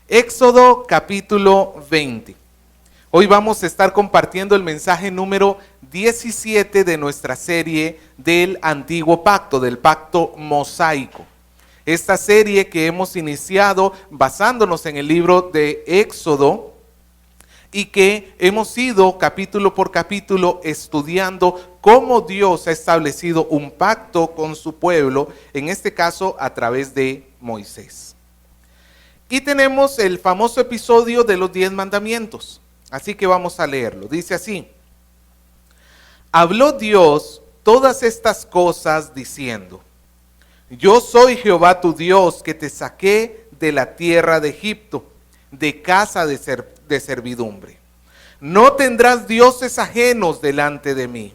Éxodo capítulo 20. Hoy vamos a estar compartiendo el mensaje número 17 de nuestra serie del Antiguo Pacto, del Pacto Mosaico. Esta serie que hemos iniciado basándonos en el libro de Éxodo y que hemos ido capítulo por capítulo estudiando cómo Dios ha establecido un pacto con su pueblo, en este caso a través de Moisés. Y tenemos el famoso episodio de los 10 mandamientos. Así que vamos a leerlo. Dice así: habló Dios todas estas cosas diciendo: yo soy Jehová tu Dios, que te saqué de la tierra de Egipto, de casa de servidumbre. No tendrás dioses ajenos delante de mí.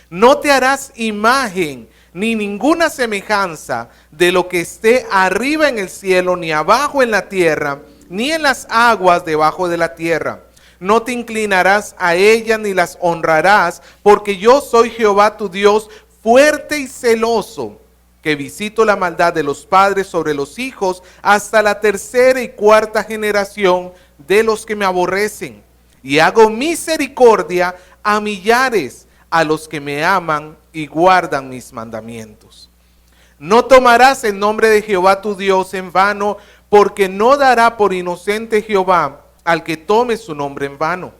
No te harás imagen ni ninguna semejanza de lo que esté arriba en el cielo, ni abajo en la tierra, ni en las aguas debajo de la tierra. No te inclinarás a ellas ni las honrarás, porque yo soy Jehová tu Dios, fuerte y celoso, que visito la maldad de los padres sobre los hijos hasta la tercera y cuarta generación de los que me aborrecen. Y hago misericordia a millares, a los que me aman y guardan mis mandamientos. No tomarás el nombre de Jehová tu Dios en vano, porque no dará por inocente Jehová al que tome su nombre en vano.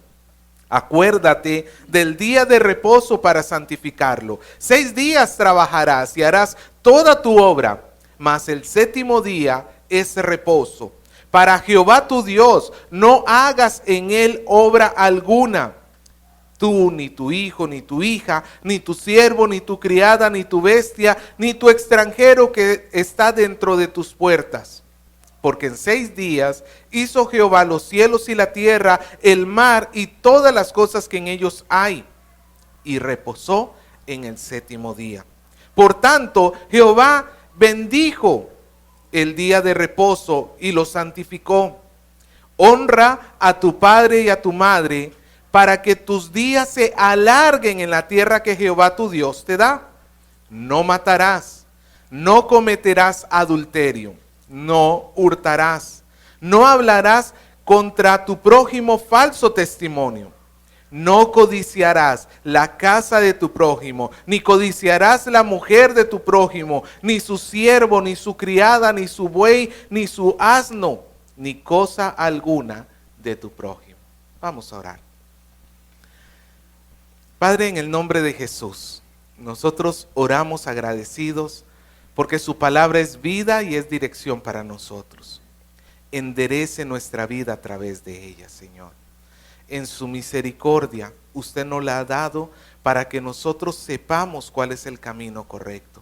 Acuérdate del día de reposo para santificarlo. 6 días trabajarás y harás toda tu obra, mas el séptimo día es reposo. Para Jehová tu Dios no hagas en él obra alguna. Tú, ni tu hijo, ni tu hija, ni tu siervo, ni tu criada, ni tu bestia, ni tu extranjero que está dentro de tus puertas. Porque en 6 días hizo Jehová los cielos y la tierra, el mar y todas las cosas que en ellos hay, y reposó en el séptimo día. Por tanto, Jehová bendijo el día de reposo y lo santificó. Honra a tu padre y a tu madre, para que tus días se alarguen en la tierra que Jehová tu Dios te da. No matarás, no cometerás adulterio, no hurtarás, no hablarás contra tu prójimo falso testimonio. No codiciarás la casa de tu prójimo, ni codiciarás la mujer de tu prójimo, ni su siervo, ni su criada, ni su buey, ni su asno, ni cosa alguna de tu prójimo. Vamos a orar. Padre, en el nombre de Jesús, nosotros oramos agradecidos porque su palabra es vida y es dirección para nosotros. Enderece nuestra vida a través de ella, Señor. En su misericordia, usted nos la ha dado para que nosotros sepamos cuál es el camino correcto.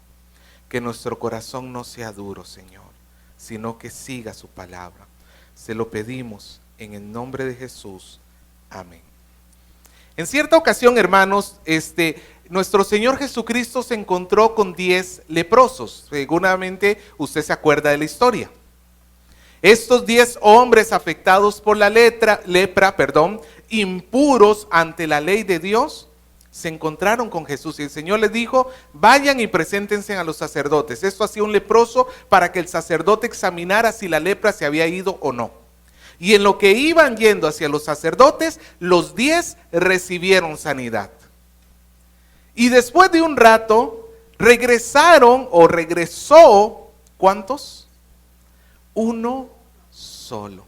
Que nuestro corazón no sea duro, Señor, sino que siga su palabra. Se lo pedimos en el nombre de Jesús. Amén. En cierta ocasión, hermanos, nuestro Señor Jesucristo se encontró con 10 leprosos. Seguramente usted se acuerda de la historia. Estos 10 hombres afectados por la lepra, impuros ante la ley de Dios, se encontraron con Jesús y el Señor les dijo: vayan y preséntense a los sacerdotes. Esto hacía un leproso para que el sacerdote examinara si la lepra se había ido o no. Y en lo que iban yendo hacia los sacerdotes, los 10 recibieron sanidad. Y después de un rato, regresó, ¿cuántos? Uno solo.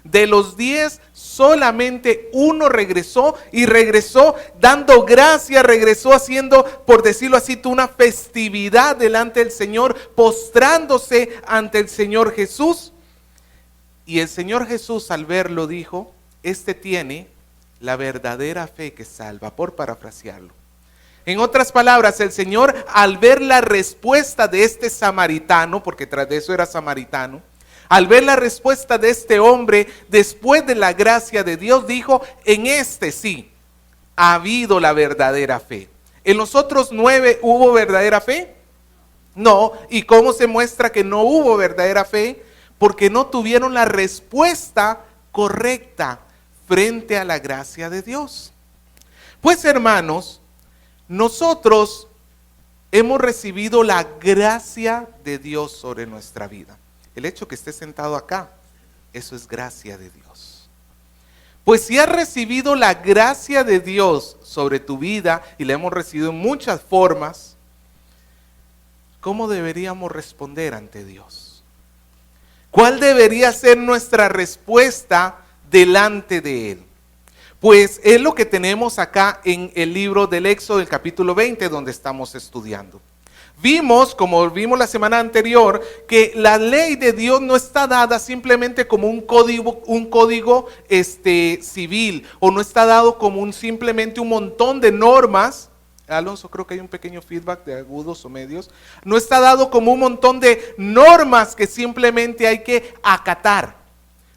De los 10, solamente uno regresó, y regresó dando gracias, regresó haciendo, por decirlo así, una festividad delante del Señor, postrándose ante el Señor Jesús. Y el Señor Jesús, al verlo, dijo: este tiene la verdadera fe que salva, por parafrasearlo. En otras palabras, el Señor, al ver la respuesta de este samaritano, porque tras de eso era samaritano, al ver la respuesta de este hombre, después de la gracia de Dios, dijo: en este sí ha habido la verdadera fe. ¿En los otros 9 hubo verdadera fe? No. ¿Y cómo se muestra que no hubo verdadera fe? Porque no tuvieron la respuesta correcta frente a la gracia de Dios. Pues, hermanos, nosotros hemos recibido la gracia de Dios sobre nuestra vida. El hecho que esté sentado acá Eso es gracia de Dios. Pues si has recibido la gracia de Dios sobre tu vida, y la hemos recibido en muchas formas, ¿cómo deberíamos responder ante Dios? ¿Cuál debería ser nuestra respuesta delante de Él? Pues es lo que tenemos acá en el libro del Éxodo, el capítulo 20, donde estamos estudiando. Vimos, como vimos la semana anterior, que la ley de Dios no está dada simplemente como un código civil, o no está dado como simplemente un montón de normas. Alonso, creo que hay un pequeño feedback de agudos o medios. No está dado como un montón de normas que simplemente hay que acatar.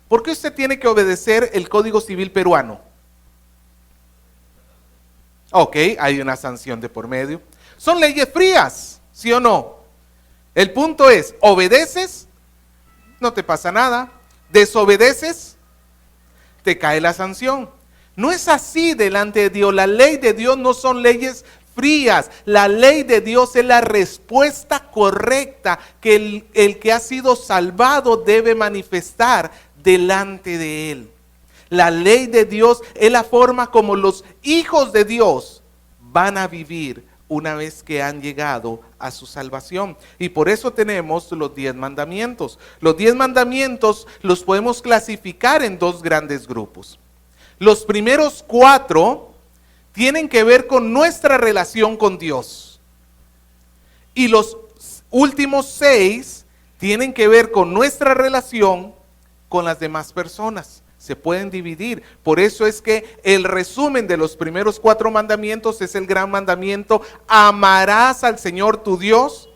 ¿Por qué usted tiene que obedecer el Código Civil peruano? Ok, hay una sanción de por medio. Son leyes frías, ¿sí o no? El punto es, obedeces, no te pasa nada. Desobedeces, te cae la sanción. No es así delante de Dios. La ley de Dios no son leyes frías. La ley de Dios es la respuesta correcta que el que ha sido salvado debe manifestar delante de Él. La ley de Dios es la forma como los hijos de Dios van a vivir una vez que han llegado a su salvación. Y por eso tenemos los 10 mandamientos. Los 10 mandamientos los podemos clasificar en dos grandes grupos. Los primeros 4 tienen que ver con nuestra relación con Dios. Y los últimos 6 tienen que ver con nuestra relación con las demás personas. Se pueden dividir. Por eso es que el resumen de los primeros 4 mandamientos es el gran mandamiento: amarás al Señor tu Dios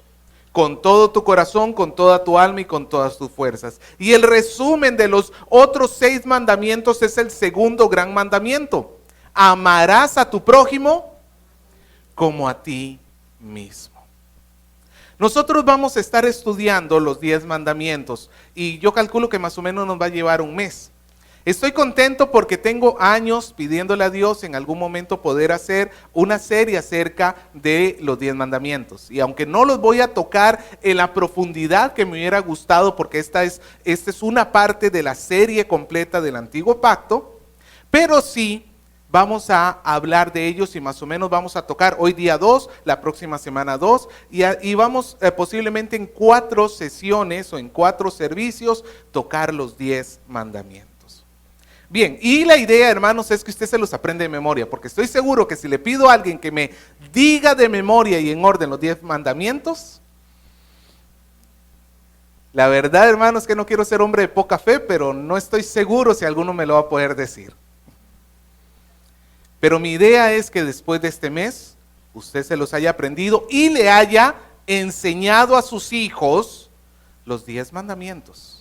con todo tu corazón, con toda tu alma y con todas tus fuerzas. Y el resumen de los otros 6 mandamientos es el segundo gran mandamiento: amarás a tu prójimo como a ti mismo. Nosotros vamos a estar estudiando los 10 mandamientos y yo calculo que más o menos nos va a llevar un mes. Estoy contento porque tengo años pidiéndole a Dios en algún momento poder hacer una serie acerca de los 10 mandamientos. Y aunque no los voy a tocar en la profundidad que me hubiera gustado, porque esta es una parte de la serie completa del Antiguo Pacto, pero sí vamos a hablar de ellos y más o menos vamos a tocar hoy día 2, la próxima semana 2, y vamos posiblemente en 4 sesiones o en 4 servicios tocar los 10 mandamientos. Bien, y la idea, hermanos, es que usted se los aprende de memoria, porque estoy seguro que si le pido a alguien que me diga de memoria y en orden los 10 mandamientos, la verdad, hermanos, que no quiero ser hombre de poca fe, pero no estoy seguro si alguno me lo va a poder decir. Pero mi idea es que después de este mes, usted se los haya aprendido y le haya enseñado a sus hijos los 10 mandamientos.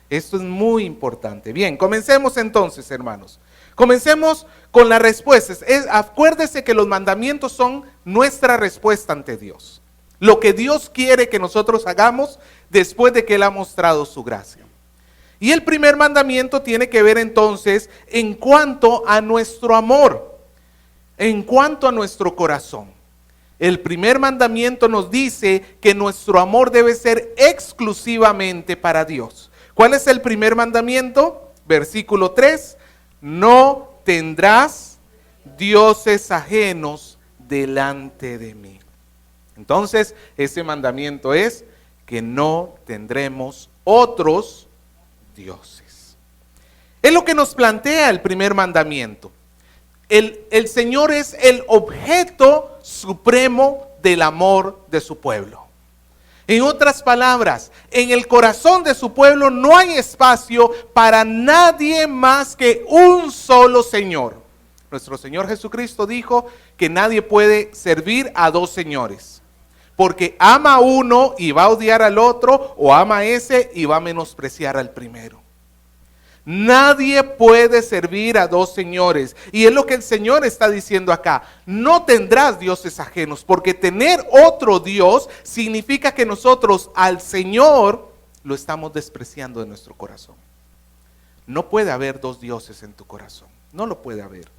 Esto es muy importante. Bien, comencemos entonces, hermanos. Comencemos con las respuestas. Acuérdese que los mandamientos son nuestra respuesta ante Dios. Lo que Dios quiere que nosotros hagamos después de que Él ha mostrado su gracia. Y el primer mandamiento tiene que ver entonces en cuanto a nuestro amor, en cuanto a nuestro corazón. El primer mandamiento nos dice que nuestro amor debe ser exclusivamente para Dios. ¿Cuál es el primer mandamiento? Versículo 3, no tendrás dioses ajenos delante de mí. Entonces, ese mandamiento es que no tendremos otros dioses. Es lo que nos plantea el primer mandamiento. El Señor es el objeto supremo del amor de su pueblo. En otras palabras, en el corazón de su pueblo no hay espacio para nadie más que un solo Señor. Nuestro Señor Jesucristo dijo que nadie puede servir a 2 señores, porque ama a uno y va a odiar al otro, o ama a ese y va a menospreciar al primero. Nadie puede servir a 2 señores. Y es lo que el Señor está diciendo acá. No tendrás dioses ajenos, porque tener otro Dios significa que nosotros al Señor lo estamos despreciando de nuestro corazón. No puede haber 2 dioses en tu corazón. No lo puede haber.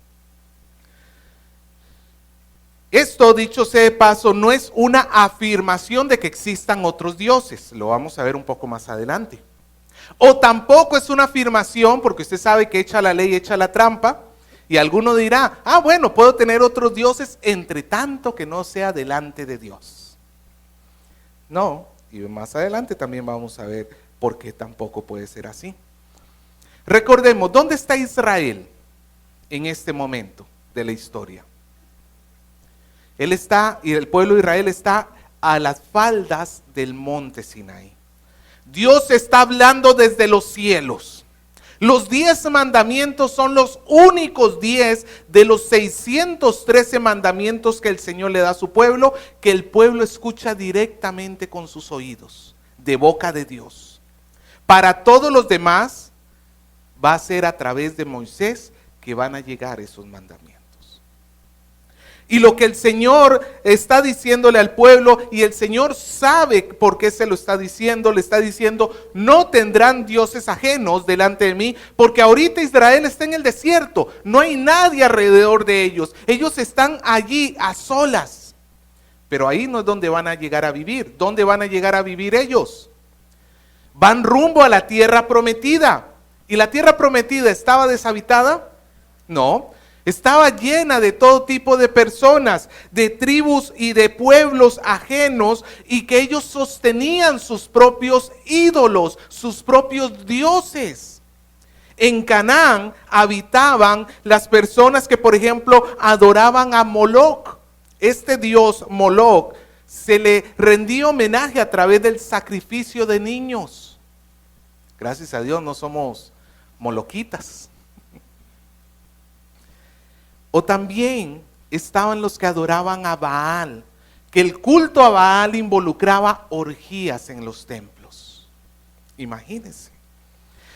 Esto, dicho sea de paso, no es una afirmación de que existan otros dioses. Lo vamos a ver un poco más adelante. O tampoco es una afirmación, porque usted sabe que echa la ley, echa la trampa. Y alguno dirá, bueno, puedo tener otros dioses entre tanto que no sea delante de Dios. No, y más adelante también vamos a ver por qué tampoco puede ser así. Recordemos, ¿dónde está Israel en este momento de la historia? Él está, y el pueblo de Israel está a las faldas del monte Sinaí. Dios está hablando desde los cielos. Los 10 mandamientos son los únicos 10 de los 613 mandamientos que el Señor le da a su pueblo, que el pueblo escucha directamente con sus oídos, de boca de Dios. Para todos los demás, va a ser a través de Moisés que van a llegar esos mandamientos. Y lo que el Señor está diciéndole al pueblo, y el Señor sabe por qué se lo está diciendo, le está diciendo, no tendrán dioses ajenos delante de mí, porque ahorita Israel está en el desierto, no hay nadie alrededor de ellos, ellos están allí a solas, pero ahí no es donde van a llegar a vivir. ¿Dónde van a llegar a vivir ellos? Van rumbo a la tierra prometida. ¿Y la tierra prometida estaba deshabitada? No. Estaba llena de todo tipo de personas, de tribus y de pueblos ajenos, y que ellos sostenían sus propios ídolos, sus propios dioses. En Canaán habitaban las personas que, por ejemplo, adoraban a Moloc. Este dios Moloc se le rendía homenaje a través del sacrificio de niños. Gracias a Dios no somos moloquitas. O también estaban los que adoraban a Baal, que el culto a Baal involucraba orgías en los templos. Imagínense.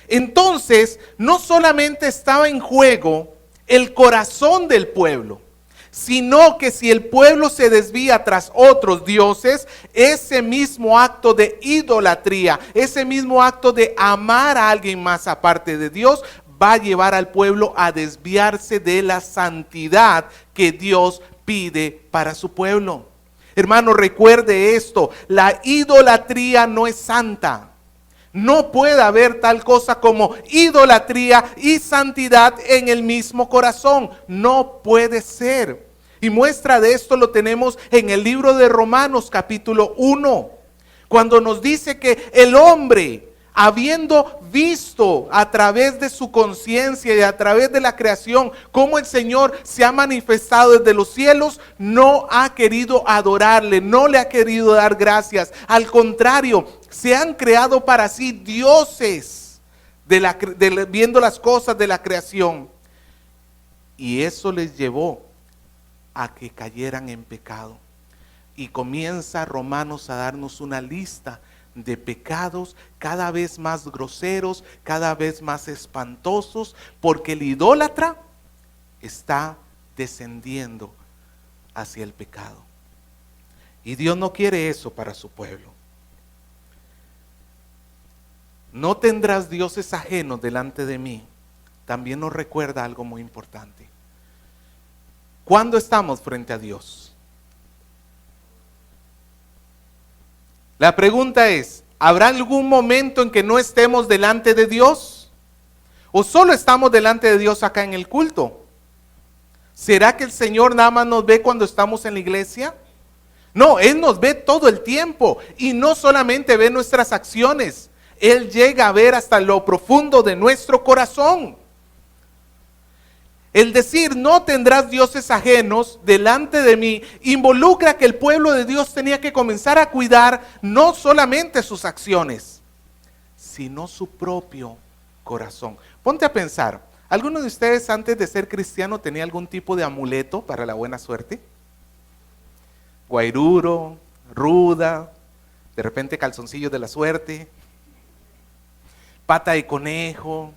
Entonces, no solamente estaba en juego el corazón del pueblo, sino que si el pueblo se desvía tras otros dioses, ese mismo acto de idolatría, ese mismo acto de amar a alguien más aparte de Dios, va a llevar al pueblo a desviarse de la santidad que Dios pide para su pueblo. Hermano, recuerde esto, la idolatría no es santa. No puede haber tal cosa como idolatría y santidad en el mismo corazón. No puede ser. Y muestra de esto lo tenemos en el libro de Romanos capítulo 1, cuando nos dice que el hombre, habiendo visto a través de su conciencia y a través de la creación cómo el Señor se ha manifestado desde los cielos, no ha querido adorarle, no le ha querido dar gracias. Al contrario, se han creado para sí dioses viendo las cosas de la creación. Y eso les llevó a que cayeran en pecado. Y comienza Romanos a darnos una lista de pecados cada vez más groseros, cada vez más espantosos, porque el idólatra está descendiendo hacia el pecado. Y Dios no quiere eso para su pueblo. No tendrás dioses ajenos delante de mí. También nos recuerda algo muy importante. ¿Cuándo estamos frente a Dios? La pregunta es, ¿habrá algún momento en que no estemos delante de Dios? ¿O solo estamos delante de Dios acá en el culto? ¿Será que el Señor nada más nos ve cuando estamos en la iglesia? No, Él nos ve todo el tiempo, y no solamente ve nuestras acciones, Él llega a ver hasta lo profundo de nuestro corazón. El decir no tendrás dioses ajenos delante de mí involucra que el pueblo de Dios tenía que comenzar a cuidar no solamente sus acciones, sino su propio corazón. Ponte a pensar, ¿alguno de ustedes antes de ser cristiano tenía algún tipo de amuleto para la buena suerte? Guairuro, ruda, de repente calzoncillos de la suerte, pata de conejo,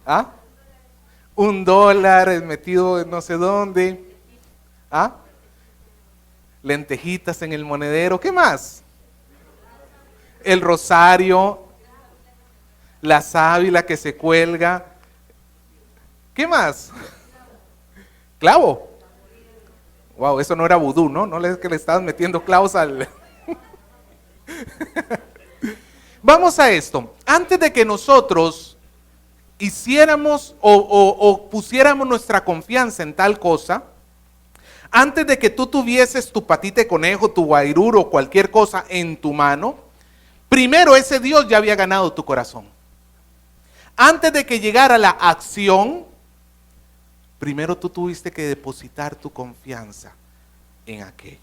¿ah? $1 metido en no sé dónde, ¿ah? Lentejitas en el monedero, ¿qué más? El rosario, la sábila que se cuelga, ¿qué más? Clavo. Wow, eso no era vudú, ¿no? No es que le estabas metiendo clavos al... Vamos a esto. Antes de que nosotros hiciéramos o pusiéramos nuestra confianza en tal cosa, antes de que tú tuvieses tu patita de conejo, tu guairuro o cualquier cosa en tu mano, primero ese Dios ya había ganado tu corazón. Antes de que llegara la acción, primero tú tuviste que depositar tu confianza en aquello.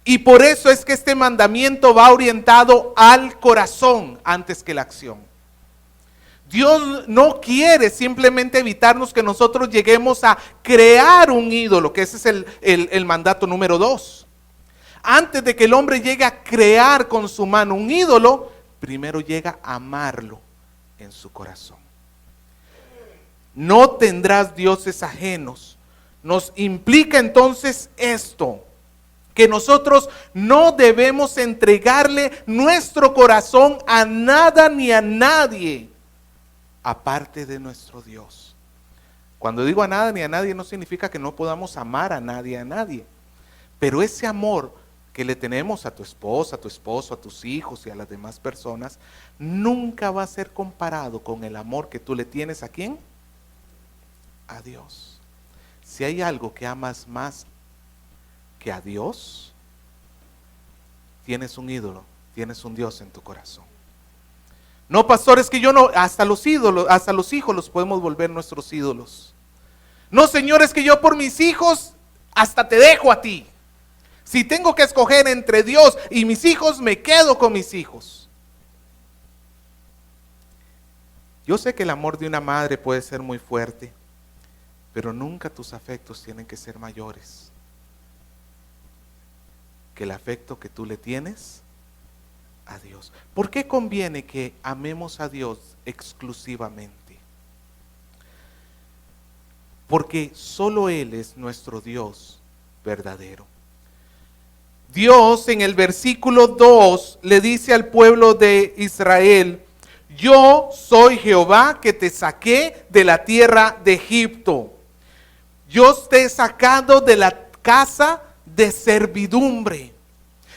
Y por eso es que este mandamiento va orientado al corazón antes que la acción. Dios no quiere simplemente evitarnos que nosotros lleguemos a crear un ídolo, que ese es el mandato número 2. Antes de que el hombre llegue a crear con su mano un ídolo, primero llega a amarlo en su corazón. No tendrás dioses ajenos. Nos implica entonces esto, que nosotros no debemos entregarle nuestro corazón a nada ni a nadie aparte de nuestro Dios. Cuando digo a nada ni a nadie, no significa que no podamos amar a nadie, pero ese amor que le tenemos a tu esposa, a tu esposo, a tus hijos y a las demás personas, nunca va a ser comparado con el amor que tú le tienes ¿a quién? A Dios. Si hay algo que amas más que a Dios, tienes un ídolo, tienes un Dios en tu corazón. No, pastores, que yo no, hasta los ídolos, hasta los hijos los podemos volver nuestros ídolos. No, señores, que yo por mis hijos hasta te dejo a ti. Si tengo que escoger entre Dios y mis hijos, me quedo con mis hijos. Yo sé que el amor de una madre puede ser muy fuerte, pero nunca tus afectos tienen que ser mayores que el afecto que tú le tienes a Dios. ¿Por qué conviene que amemos a Dios exclusivamente? Porque solo Él es nuestro Dios verdadero. Dios en el versículo 2 le dice al pueblo de Israel: yo soy Jehová que te saqué de la tierra de Egipto. Yo te he sacado de la casa de servidumbre.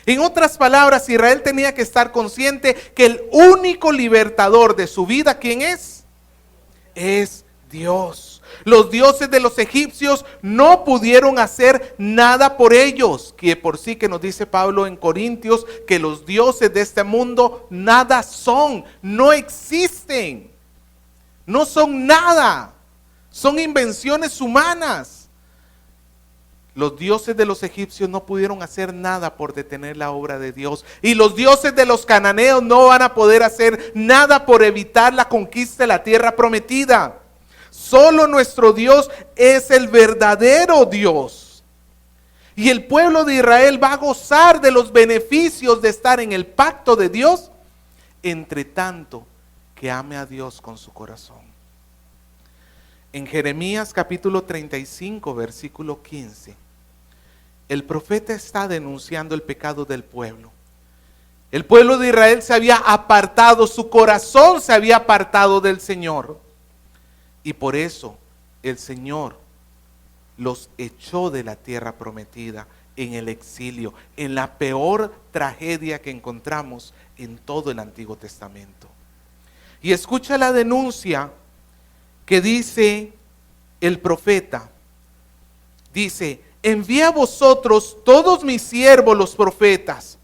En otras palabras, Israel tenía que estar consciente que el único libertador de su vida, ¿quién es? Es Dios. Los dioses de los egipcios no pudieron hacer nada por ellos, que por sí que nos dice Pablo en Corintios, que los dioses de este mundo nada son, no existen, no son nada, son invenciones humanas. Los dioses de los egipcios no pudieron hacer nada por detener la obra de Dios. Y los dioses de los cananeos no van a poder hacer nada por evitar la conquista de la tierra prometida. Solo nuestro Dios es el verdadero Dios. Y el pueblo de Israel va a gozar de los beneficios de estar en el pacto de Dios, entre tanto que ame a Dios con su corazón. En Jeremías capítulo 35, versículo 15, el profeta está denunciando el pecado del pueblo. El pueblo de Israel se había apartado, su corazón se había apartado del Señor. Y por eso el Señor los echó de la tierra prometida en el exilio, en la peor tragedia que encontramos en todo el Antiguo Testamento. Y escucha la denuncia que dice el profeta. Dice: envía a vosotros todos mis siervos los profetas,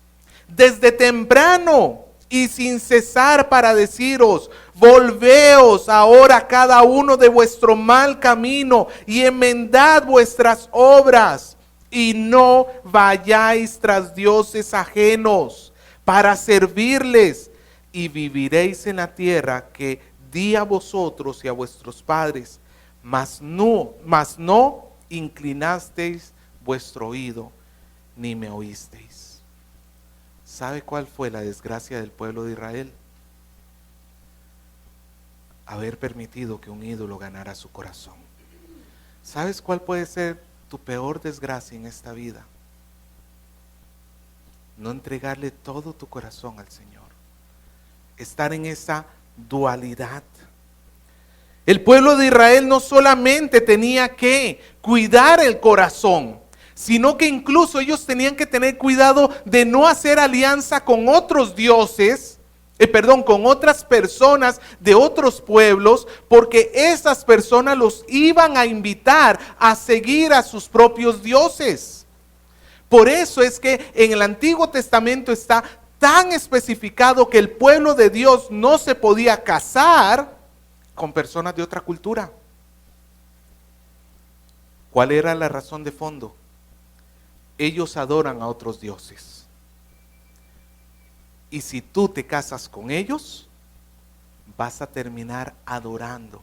desde temprano y sin cesar, para deciros: volveos ahora cada uno de vuestro mal camino y enmendad vuestras obras, y no vayáis tras dioses ajenos para servirles, y viviréis en la tierra que di a vosotros y a vuestros padres, mas no inclinasteis vuestro oído, ni me oísteis. ¿Sabe cuál fue la desgracia del pueblo de Israel? Haber permitido que un ídolo ganara su corazón. ¿Sabes cuál puede ser tu peor desgracia en esta vida? No entregarle todo tu corazón al Señor. Estar en esa dualidad. El pueblo de Israel no solamente tenía que cuidar el corazón, sino que incluso ellos tenían que tener cuidado de no hacer alianza con otros dioses con otras personas de otros pueblos, porque esas personas los iban a invitar a seguir a sus propios dioses. Por eso es que en el Antiguo Testamento está tan especificado que el pueblo de Dios no se podía casar con personas de otra cultura. ¿Cuál era la razón de fondo? Ellos adoran a otros dioses. Y si tú te casas con ellos, vas a terminar adorando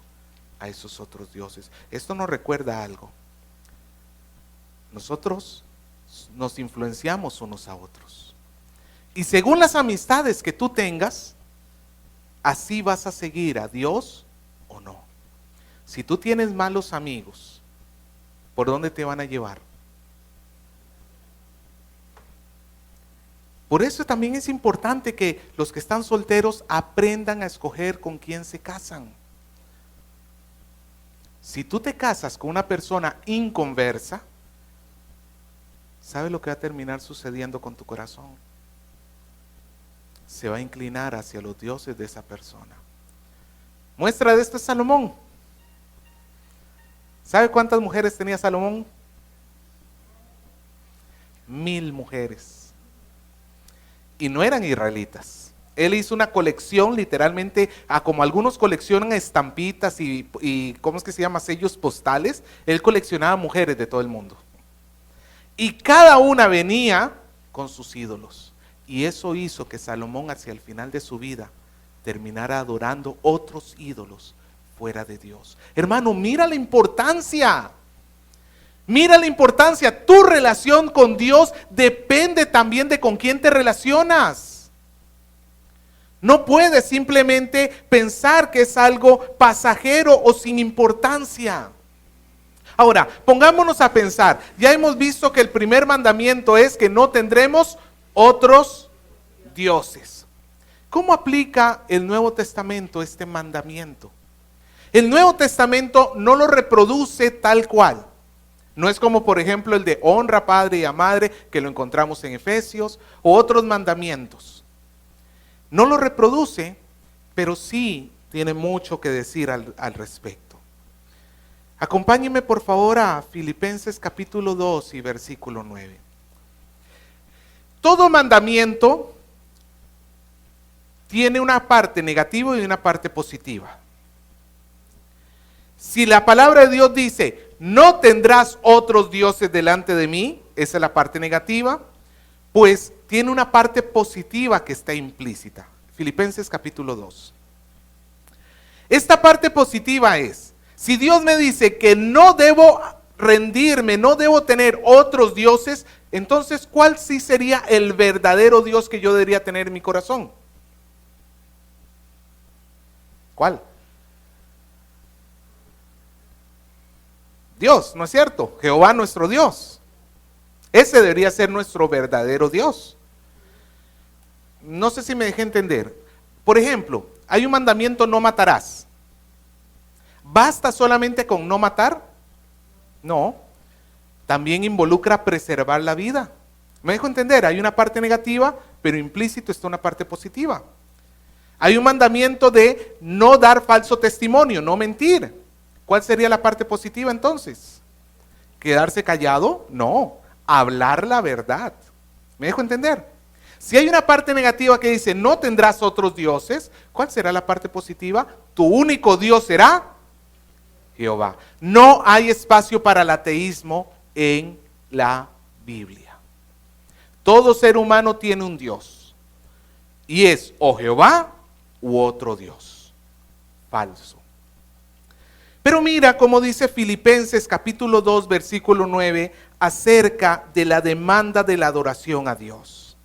a esos otros dioses. Esto nos recuerda algo. Nosotros nos influenciamos unos a otros. Y según las amistades que tú tengas, así vas a seguir a Dios o no. Si tú tienes malos amigos, ¿por dónde te van a llevar? Por eso también es importante que los que están solteros aprendan a escoger con quién se casan. Si tú te casas con una persona inconversa, ¿sabe lo que va a terminar sucediendo con tu corazón? Se va a inclinar hacia los dioses de esa persona. Muestra de esto es Salomón. ¿Sabe cuántas mujeres tenía Salomón? 1000 mujeres. Y no eran israelitas. Él hizo una colección literalmente, como algunos coleccionan estampitas y ¿cómo es que se llama? Sellos postales. Él coleccionaba mujeres de todo el mundo. Y cada una venía con sus ídolos. Y eso hizo que Salomón hacia el final de su vida terminara adorando otros ídolos fuera de Dios. Hermano, mira la importancia. Mira la importancia. Tu relación con Dios depende también de con quién te relacionas. No puedes simplemente pensar que es algo pasajero o sin importancia. Ahora, pongámonos a pensar. Ya hemos visto que el primer mandamiento es que no tendremos otros dioses. ¿Cómo aplica el Nuevo Testamento este mandamiento? El Nuevo Testamento no lo reproduce tal cual. No es como por ejemplo el de honra a padre y a madre, que lo encontramos en Efesios, o otros mandamientos. No lo reproduce, pero sí tiene mucho que decir al respecto. Acompáñenme por favor a Filipenses capítulo 2 y versículo 9. Todo mandamiento tiene una parte negativa y una parte positiva. Si la palabra de Dios dice, no tendrás otros dioses delante de mí, esa es la parte negativa, pues tiene una parte positiva que está implícita. Filipenses capítulo 2. Esta parte positiva es, si Dios me dice que no debo rendirme, no debo tener otros dioses, entonces ¿cuál sí sería el verdadero Dios que yo debería tener en mi corazón? ¿Cuál? Dios, ¿no es cierto? Jehová nuestro Dios. Ese debería ser nuestro verdadero Dios. No sé si me dejé entender. Por ejemplo, hay un mandamiento, no matarás. ¿Basta solamente con no matar? No. También involucra preservar la vida. ¿Me dejo entender? Hay una parte negativa, pero implícito está una parte positiva. Hay un mandamiento de no dar falso testimonio, no mentir. ¿Cuál sería la parte positiva entonces? ¿Quedarse callado? No, hablar la verdad. ¿Me dejo entender? Si hay una parte negativa que dice no tendrás otros dioses, ¿cuál será la parte positiva? Tu único Dios será Jehová. No hay espacio para el ateísmo en la Biblia. Todo ser humano tiene un Dios y es o Jehová u otro Dios falso. Pero mira cómo dice Filipenses capítulo 2 versículo 9 acerca de la demanda de la adoración a Dios.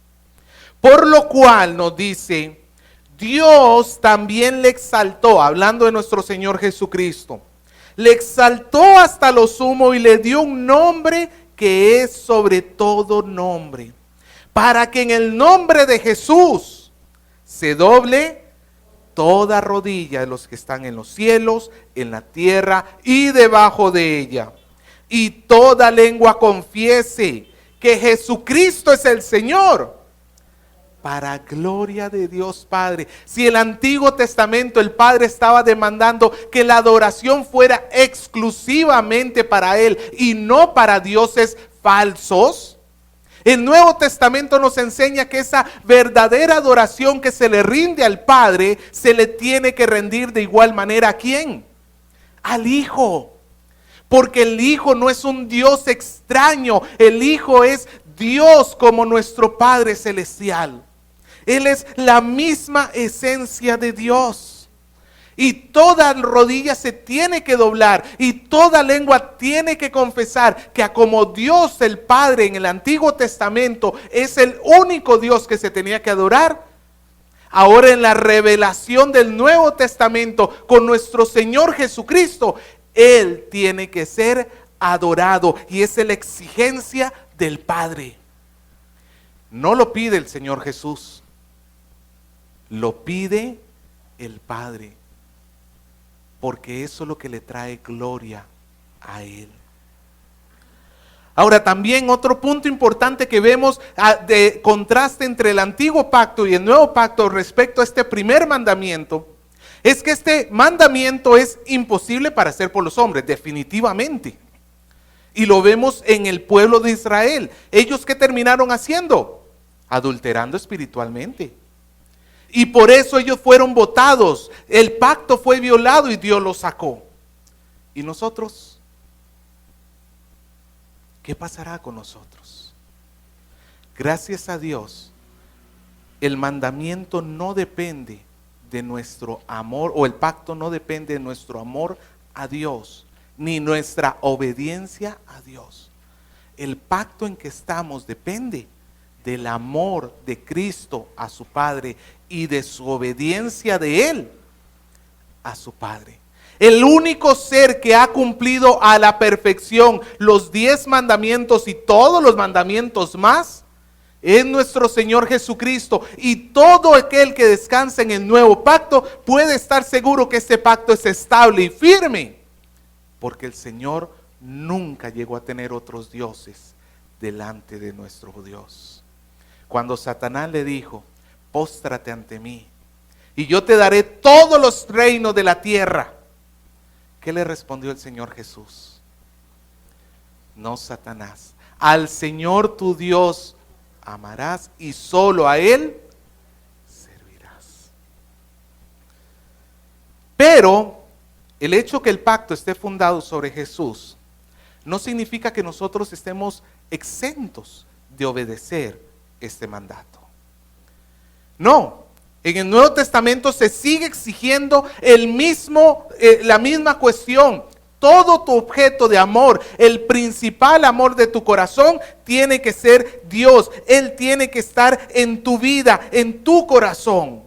Por lo cual nos dice, Dios también le exaltó, hablando de nuestro Señor Jesucristo, le exaltó hasta lo sumo y le dio un nombre que es sobre todo nombre, para que en el nombre de Jesús se doble toda rodilla de los que están en los cielos, en la tierra y debajo de ella. Y toda lengua confiese que Jesucristo es el Señor, para gloria de Dios Padre. Si el Antiguo Testamento el Padre estaba demandando que la adoración fuera exclusivamente para Él y no para dioses falsos, el Nuevo Testamento nos enseña que esa verdadera adoración que se le rinde al Padre, se le tiene que rendir de igual manera ¿a quién? Al Hijo. Porque el Hijo no es un Dios extraño, el Hijo es Dios como nuestro Padre Celestial. Él es la misma esencia de Dios. Y toda rodilla se tiene que doblar y toda lengua tiene que confesar que como Dios el Padre en el Antiguo Testamento es el único Dios que se tenía que adorar, ahora en la revelación del Nuevo Testamento con nuestro Señor Jesucristo, Él tiene que ser adorado y esa es la exigencia del Padre. No lo pide el Señor Jesús, lo pide el Padre, porque eso es lo que le trae gloria a Él. Ahora también otro punto importante que vemos de contraste entre el antiguo pacto y el nuevo pacto respecto a este primer mandamiento, es que este mandamiento es imposible para hacer por los hombres, definitivamente. Y lo vemos en el pueblo de Israel. ¿Ellos qué terminaron haciendo? Adulterando espiritualmente. Y por eso ellos fueron botados. El pacto fue violado y Dios los sacó. ¿Y nosotros? ¿Qué pasará con nosotros? Gracias a Dios, el mandamiento no depende de nuestro amor, o el pacto no depende de nuestro amor a Dios, ni nuestra obediencia a Dios. El pacto en que estamos depende del amor de Cristo a su Padre y de su obediencia de Él a su Padre. El único ser que ha cumplido a la perfección los 10 mandamientos y todos los mandamientos más es nuestro Señor Jesucristo. Y todo aquel que descansa en el nuevo pacto puede estar seguro que este pacto es estable y firme, porque el Señor nunca llegó a tener otros dioses delante de nuestro Dios. Cuando Satanás le dijo, póstrate ante mí y yo te daré todos los reinos de la tierra, ¿qué le respondió el Señor Jesús? No, Satanás, al Señor tu Dios amarás y solo a Él servirás. Pero el hecho que el pacto esté fundado sobre Jesús no significa que nosotros estemos exentos de obedecer este mandato. No, en el Nuevo Testamento se sigue exigiendo la misma cuestión. Todo tu objeto de amor, el principal amor de tu corazón, tiene que ser Dios. Él tiene que estar en tu vida, en tu corazón.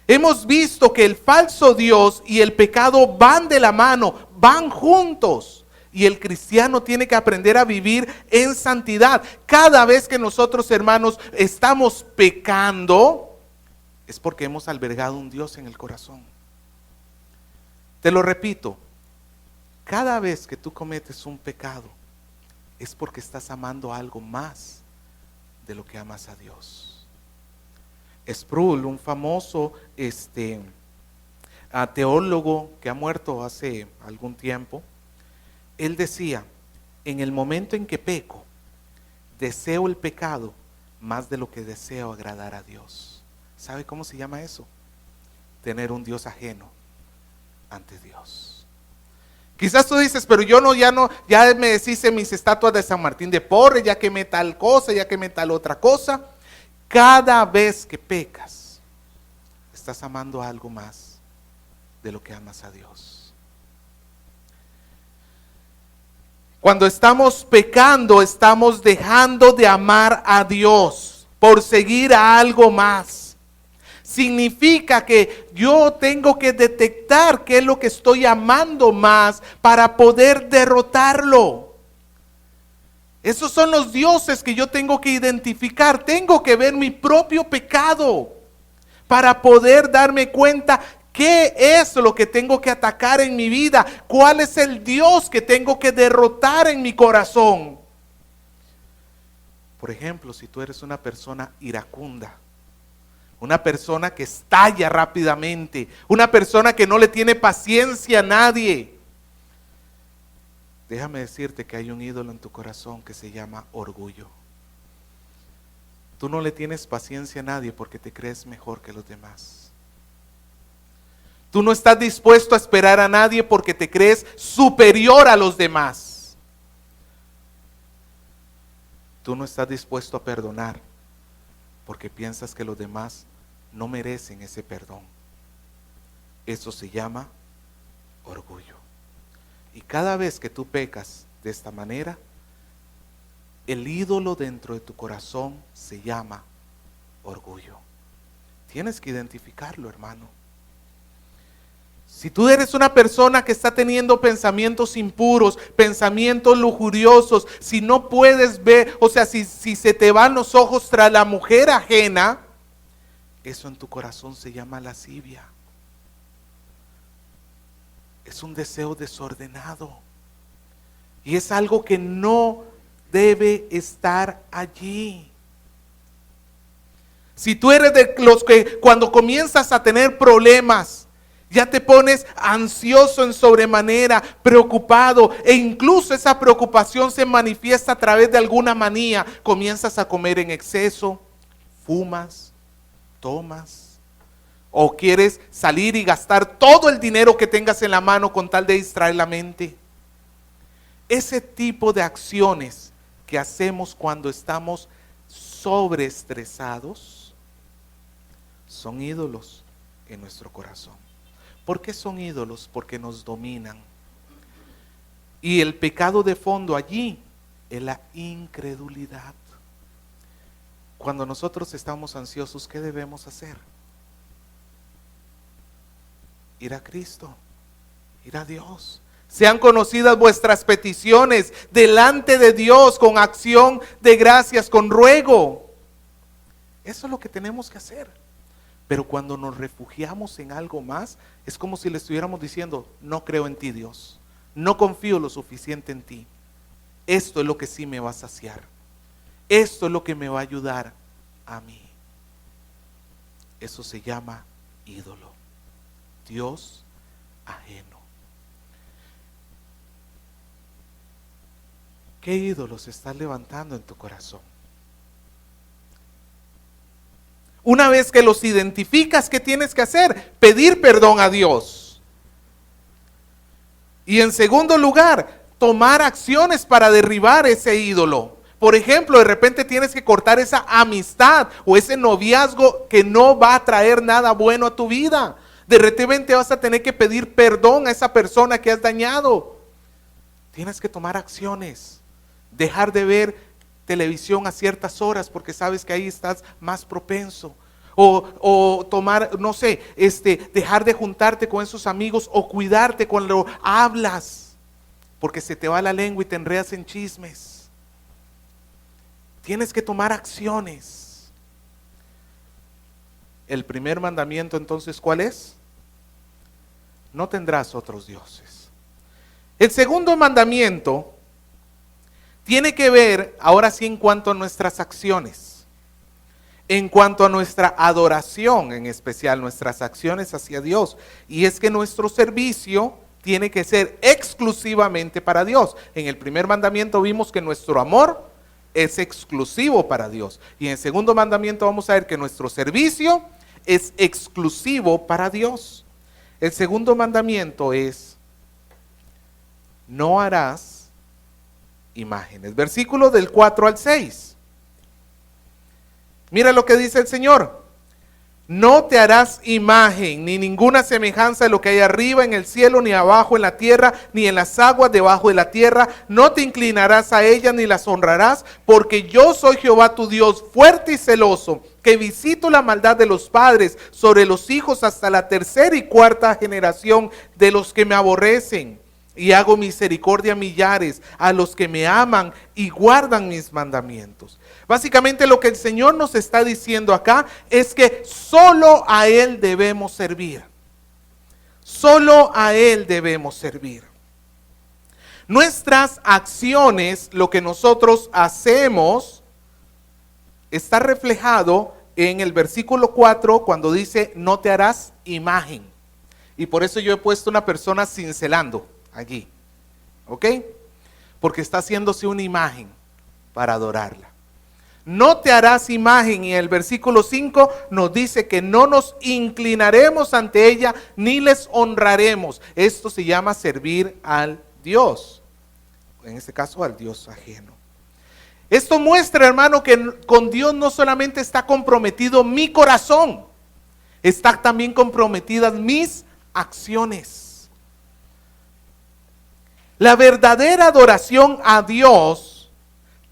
Hemos visto que el falso Dios y el pecado van de la mano, van juntos. Y el cristiano tiene que aprender a vivir en santidad. Cada vez que nosotros, hermanos, estamos pecando, es porque hemos albergado un Dios en el corazón. Te lo repito, cada vez que tú cometes un pecado, es porque estás amando algo más de lo que amas a Dios. Sproul, un famoso teólogo que ha muerto hace algún tiempo, él decía, en el momento en que peco, deseo el pecado más de lo que deseo agradar a Dios. ¿Sabe cómo se llama eso? Tener un Dios ajeno ante Dios. Quizás tú dices, pero yo ya me deshice mis estatuas de San Martín de Porres, ya quemé tal cosa, ya quemé tal otra cosa. Cada vez que pecas, estás amando algo más de lo que amas a Dios. Cuando estamos pecando, estamos dejando de amar a Dios por seguir a algo más. Significa que yo tengo que detectar qué es lo que estoy amando más para poder derrotarlo. Esos son los dioses que yo tengo que identificar. Tengo que ver mi propio pecado para poder darme cuenta qué es lo que tengo que atacar en mi vida. ¿Cuál es el Dios que tengo que derrotar en mi corazón? Por ejemplo, si tú eres una persona iracunda, una persona que estalla rápidamente, una persona que no le tiene paciencia a nadie, déjame decirte que hay un ídolo en tu corazón que se llama orgullo. Tú no le tienes paciencia a nadie porque te crees mejor que los demás. Tú no estás dispuesto a esperar a nadie porque te crees superior a los demás. Tú no estás dispuesto a perdonar porque piensas que los demás no merecen ese perdón. Eso se llama orgullo. Y cada vez que tú pecas de esta manera, el ídolo dentro de tu corazón se llama orgullo. Tienes que identificarlo, hermano. Si tú eres una persona que está teniendo pensamientos impuros, pensamientos lujuriosos, si no puedes ver, o sea, si se te van los ojos tras la mujer ajena, eso en tu corazón se llama lascivia. Es un deseo desordenado. Y es algo que no debe estar allí. Si tú eres de los que cuando comienzas a tener problemas, ya te pones ansioso en sobremanera, preocupado, e incluso esa preocupación se manifiesta a través de alguna manía, comienzas a comer en exceso, fumas, tomas, o quieres salir y gastar todo el dinero que tengas en la mano con tal de distraer la mente. Ese tipo de acciones que hacemos cuando estamos sobreestresados son ídolos en nuestro corazón. ¿Por qué son ídolos? Porque nos dominan. Y el pecado de fondo allí es la incredulidad. Cuando nosotros estamos ansiosos, ¿qué debemos hacer? Ir a Cristo, ir a Dios. Sean conocidas vuestras peticiones delante de Dios con acción de gracias, con ruego. Eso es lo que tenemos que hacer. Pero cuando nos refugiamos en algo más, es como si le estuviéramos diciendo, no creo en ti, Dios. No confío lo suficiente en ti. Esto es lo que sí me va a saciar. Esto es lo que me va a ayudar a mí. Eso se llama ídolo. Dios ajeno. ¿Qué ídolos estás levantando en tu corazón? Una vez que los identificas, ¿qué tienes que hacer? Pedir perdón a Dios. Y en segundo lugar, tomar acciones para derribar ese ídolo. Por ejemplo, de repente tienes que cortar esa amistad o ese noviazgo que no va a traer nada bueno a tu vida. De repente vas a tener que pedir perdón a esa persona que has dañado. Tienes que tomar acciones. Dejar de ver televisión a ciertas horas porque sabes que ahí estás más propenso. O tomar, no sé, dejar de juntarte con esos amigos o cuidarte cuando hablas porque se te va la lengua y te enredas en chismes. Tienes que tomar acciones. El primer mandamiento entonces, ¿cuál es? No tendrás otros dioses. El segundo mandamiento tiene que ver, ahora sí, en cuanto a nuestras acciones, en cuanto a nuestra adoración, en especial nuestras acciones hacia Dios. Y es que nuestro servicio tiene que ser exclusivamente para Dios. En el primer mandamiento vimos que nuestro amor es exclusivo para Dios. Y en el segundo mandamiento vamos a ver que nuestro servicio es exclusivo para Dios. El segundo mandamiento es, no harás imágenes. Versículo del 4 al 6. Mira lo que dice el Señor. No te harás imagen ni ninguna semejanza de lo que hay arriba en el cielo, ni abajo en la tierra, ni en las aguas debajo de la tierra. No te inclinarás a ellas ni las honrarás, porque yo soy Jehová tu Dios, fuerte y celoso, que visito la maldad de los padres sobre los hijos hasta la tercera y cuarta generación de los que me aborrecen. Y hago misericordia a millares, a los que me aman y guardan mis mandamientos. Básicamente lo que el Señor nos está diciendo acá es que solo a Él debemos servir. Solo a Él debemos servir. Nuestras acciones, lo que nosotros hacemos, está reflejado en el versículo 4 cuando dice no te harás imagen. Y por eso yo he puesto una persona cincelando allí. ¿Ok? Porque está haciéndose una imagen para adorarla. No te harás imagen, y el versículo 5 nos dice que no nos inclinaremos ante ella ni les honraremos. Esto se llama servir al Dios, en este caso al Dios ajeno. Esto muestra, hermano, que con Dios no solamente está comprometido mi corazón, está también comprometidas mis acciones. La verdadera adoración a Dios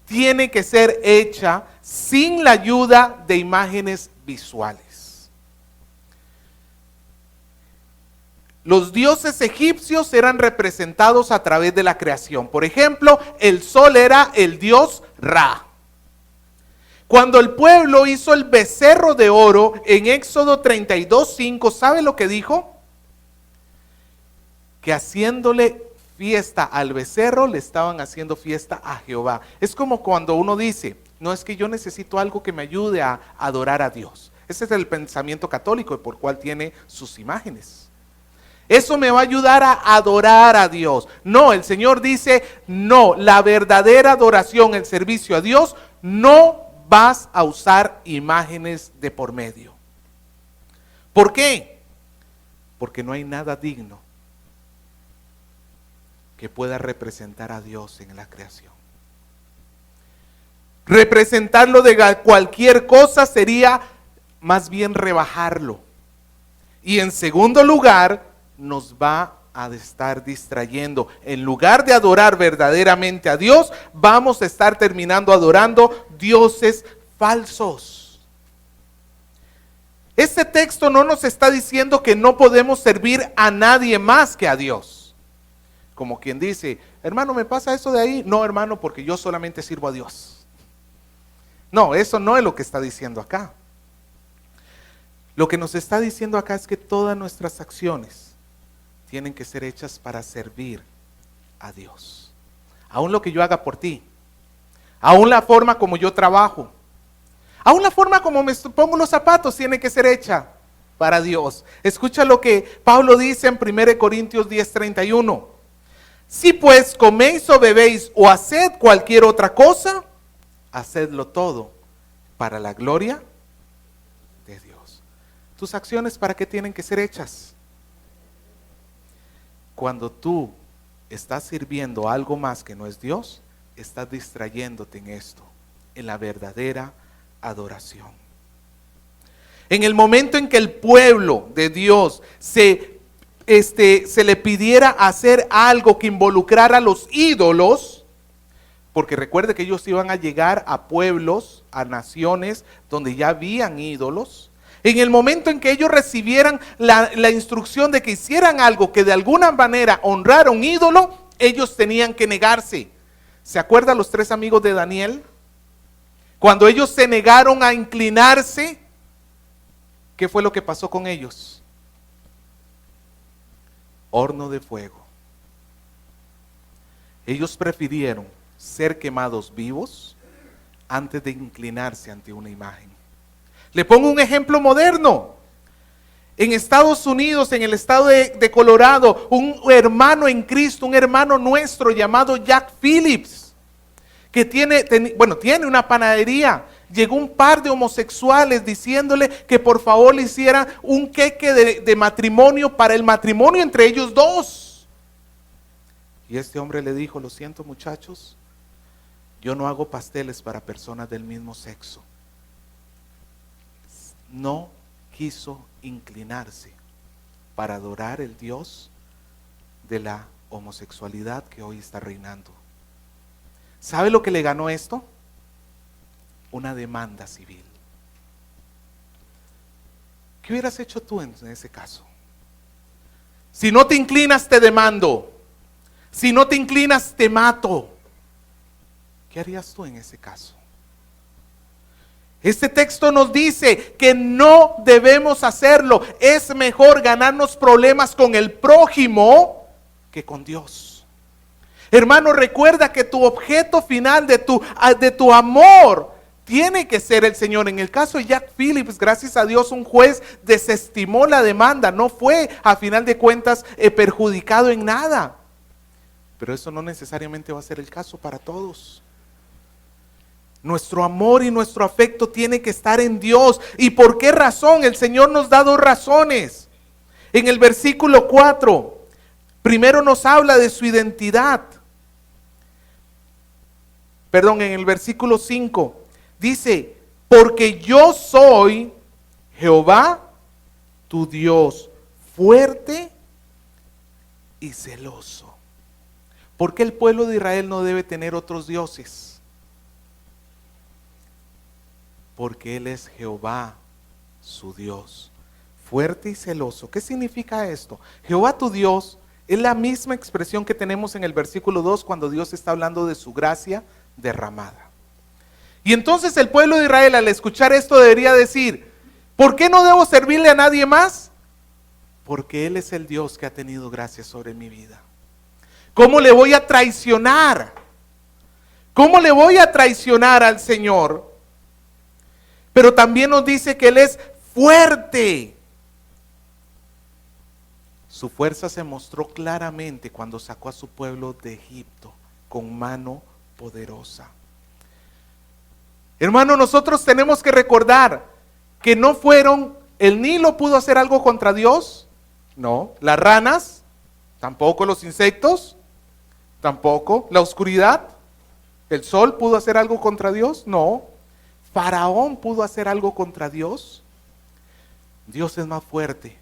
tiene que ser hecha sin la ayuda de imágenes visuales. Los dioses egipcios eran representados a través de la creación. Por ejemplo, el sol era el dios Ra. Cuando el pueblo hizo el becerro de oro en Éxodo 32:5, ¿sabe lo que dijo? Que haciéndole fiesta al becerro, le estaban haciendo fiesta a Jehová. Es como cuando uno dice, no es que yo necesito algo que me ayude a adorar a Dios. Ese es el pensamiento católico por cual tiene sus imágenes. Eso me va a ayudar a adorar a Dios. No, el Señor dice, no, la verdadera adoración, el servicio a Dios, no vas a usar imágenes de por medio. ¿Por qué? Porque no hay nada digno que pueda representar a Dios en la creación. Representarlo de cualquier cosa sería más bien rebajarlo. Y en segundo lugar, nos va a estar distrayendo. En lugar de adorar verdaderamente a Dios, vamos a estar terminando adorando dioses falsos. Este texto no nos está diciendo que no podemos servir a nadie más que a Dios. Como quien dice, hermano, ¿me pasa eso de ahí? No, hermano, porque yo solamente sirvo a Dios. No, eso no es lo que está diciendo acá. Lo que nos está diciendo acá es que todas nuestras acciones tienen que ser hechas para servir a Dios. Aún lo que yo haga por ti, aún la forma como yo trabajo, aún la forma como me pongo los zapatos tiene que ser hecha para Dios. Escucha lo que Pablo dice en 1 Corintios 10:31. Si pues coméis o bebéis o haced cualquier otra cosa, hacedlo todo para la gloria de Dios. ¿Tus acciones para qué tienen que ser hechas? Cuando tú estás sirviendo a algo más que no es Dios, estás distrayéndote en esto, en la verdadera adoración. En el momento en que el pueblo de Dios se le pidiera hacer algo que involucrara a los ídolos, porque recuerde que ellos iban a llegar a pueblos, a naciones donde ya habían ídolos. En el momento en que ellos recibieran la instrucción de que hicieran algo que de alguna manera honrara a un ídolo, ellos tenían que negarse. ¿Se acuerdan los 3 amigos de Daniel? Cuando ellos se negaron a inclinarse, ¿qué fue lo que pasó con ellos? Horno de fuego. Ellos prefirieron ser quemados vivos antes de inclinarse ante una imagen. Le pongo un ejemplo moderno. En Estados Unidos, en el estado de Colorado, un hermano en Cristo, un hermano nuestro llamado Jack Phillips, que tiene una panadería. Llegó un par de homosexuales diciéndole que por favor le hicieran un queque de matrimonio para el matrimonio entre ellos dos. Y este hombre le dijo, lo siento muchachos, yo no hago pasteles para personas del mismo sexo. No quiso inclinarse para adorar el Dios de la homosexualidad que hoy está reinando. ¿Sabe lo que le ganó esto? Una demanda civil. ¿Qué hubieras hecho tú en ese caso? Si no te inclinas, te demando. Si no te inclinas, te mato. ¿Qué harías tú en ese caso? Este texto nos dice que no debemos hacerlo. Es mejor ganarnos problemas con el prójimo que con Dios. Hermano, recuerda que tu objeto final de tu amor tiene que ser el Señor. En el caso de Jack Phillips, gracias a Dios, un juez desestimó la demanda, no fue a final de cuentas perjudicado en nada. Pero eso no necesariamente va a ser el caso para todos. Nuestro amor y nuestro afecto tiene que estar en Dios. ¿Y por qué razón? El Señor nos da dos razones. En el versículo 4, primero nos habla de su identidad. Perdón, en el versículo 5 dice, porque yo soy Jehová, tu Dios, fuerte y celoso. ¿Por qué el pueblo de Israel no debe tener otros dioses? Porque Él es Jehová, su Dios, fuerte y celoso. ¿Qué significa esto? Jehová tu Dios es la misma expresión que tenemos en el versículo 2 cuando Dios está hablando de su gracia derramada. Y entonces el pueblo de Israel, al escuchar esto, debería decir, ¿por qué no debo servirle a nadie más? Porque Él es el Dios que ha tenido gracia sobre mi vida. ¿Cómo le voy a traicionar? ¿Cómo le voy a traicionar al Señor? Pero también nos dice que Él es fuerte. Su fuerza se mostró claramente cuando sacó a su pueblo de Egipto con mano poderosa. Hermano, nosotros tenemos que recordar que no fueron, el Nilo pudo hacer algo contra Dios, no, las ranas, tampoco los insectos, tampoco, la oscuridad, el sol pudo hacer algo contra Dios, no, Faraón pudo hacer algo contra Dios. Dios es más fuerte.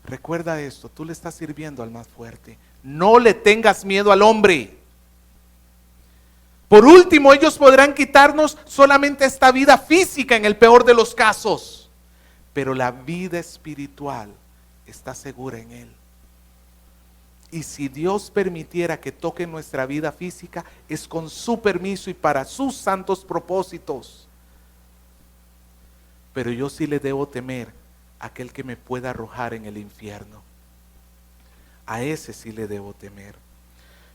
Recuerda esto, tú le estás sirviendo al más fuerte. No le tengas miedo al hombre. Por último, ellos podrán quitarnos solamente esta vida física en el peor de los casos, pero la vida espiritual está segura en Él. Y si Dios permitiera que toque nuestra vida física, es con su permiso y para sus santos propósitos. Pero yo sí le debo temer a aquel que me pueda arrojar en el infierno. A ese sí le debo temer.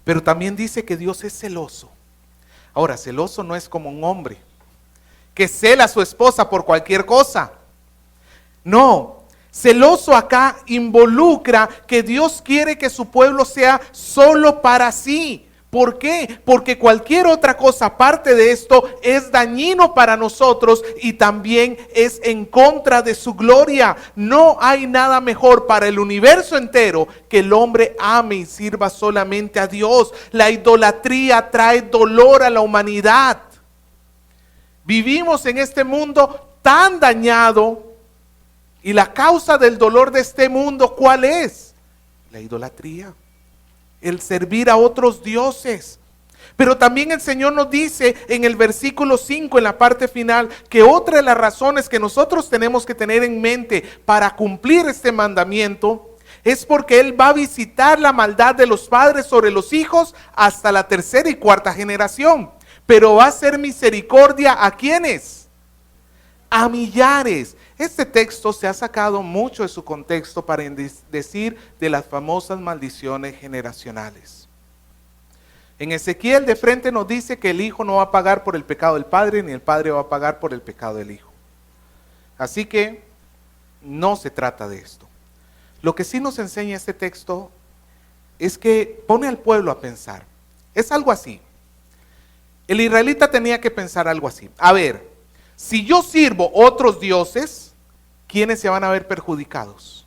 Pero también dice que Dios es celoso. Ahora, celoso no es como un hombre que cela a su esposa por cualquier cosa. No, celoso acá involucra que Dios quiere que su pueblo sea solo para sí. ¿Por qué? Porque cualquier otra cosa aparte de esto es dañino para nosotros y también es en contra de su gloria. No hay nada mejor para el universo entero que el hombre ame y sirva solamente a Dios. La idolatría trae dolor a la humanidad. Vivimos en este mundo tan dañado y la causa del dolor de este mundo, ¿cuál es? La idolatría. El servir a otros dioses. Pero también el Señor nos dice en el versículo 5, en la parte final, que otra de las razones que nosotros tenemos que tener en mente para cumplir este mandamiento es porque Él va a visitar la maldad de los padres sobre los hijos hasta la tercera y cuarta generación. Pero va a hacer misericordia ¿a quiénes? A millares. Este texto se ha sacado mucho de su contexto para decir de las famosas maldiciones generacionales. En Ezequiel de frente nos dice que el hijo no va a pagar por el pecado del padre, ni el padre va a pagar por el pecado del hijo. Así que no se trata de esto. Lo que sí nos enseña este texto es que pone al pueblo a pensar. Es algo así. El israelita tenía que pensar algo así. A ver, si yo sirvo otros dioses, ¿quiénes se van a ver perjudicados?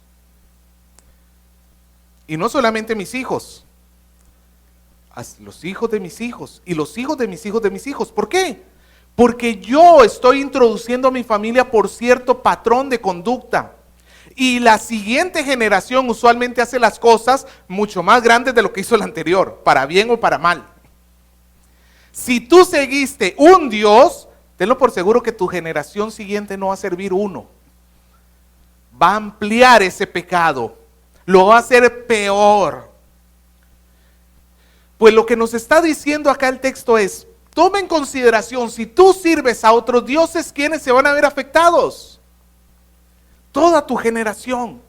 Y no solamente mis hijos, los hijos de mis hijos y los hijos de mis hijos de mis hijos. ¿Por qué? Porque yo estoy introduciendo a mi familia por cierto patrón de conducta. Y la siguiente generación usualmente hace las cosas mucho más grandes de lo que hizo la anterior, para bien o para mal. Si tú seguiste un Dios, tenlo por seguro que tu generación siguiente no va a servir uno. Va a ampliar ese pecado, lo va a hacer peor. Pues lo que nos está diciendo acá el texto es, toma en consideración, si tú sirves a otros dioses, ¿quiénes se van a ver afectados? Toda tu generación.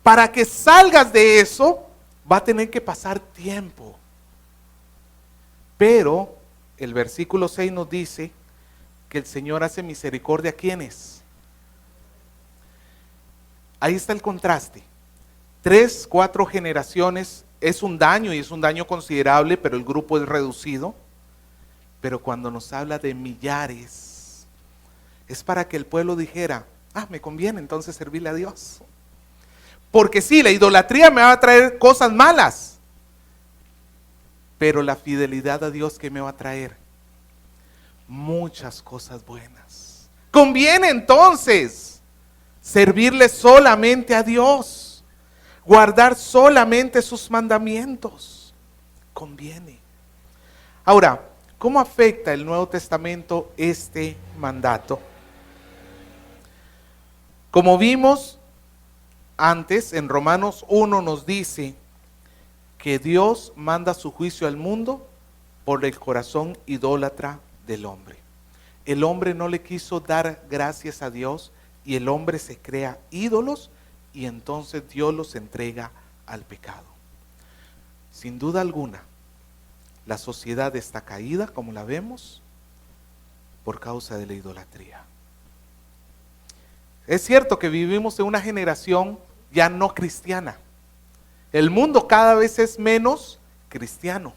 Para que salgas de eso, va a tener que pasar tiempo. Pero el versículo 6 nos dice que el Señor hace misericordia a ¿quiénes? Ahí está el contraste. 3, 4 generaciones es un daño y es un daño considerable, pero el grupo es reducido. Pero cuando nos habla de millares, es para que el pueblo dijera, me conviene entonces servirle a Dios. Porque sí, la idolatría me va a traer cosas malas, pero la fidelidad a Dios, ¿qué me va a traer? Muchas cosas buenas. Conviene entonces servirle solamente a Dios, guardar solamente sus mandamientos. Conviene. Ahora, ¿cómo afecta el Nuevo Testamento este mandato? Como vimos antes, en Romanos 1 nos dice que Dios manda su juicio al mundo por el corazón idólatra del hombre. El hombre no le quiso dar gracias a Dios y el hombre se crea ídolos y entonces Dios los entrega al pecado. Sin duda alguna, la sociedad está caída, como la vemos, por causa de la idolatría. Es cierto que vivimos en una generación ya no cristiana. El mundo cada vez es menos cristiano,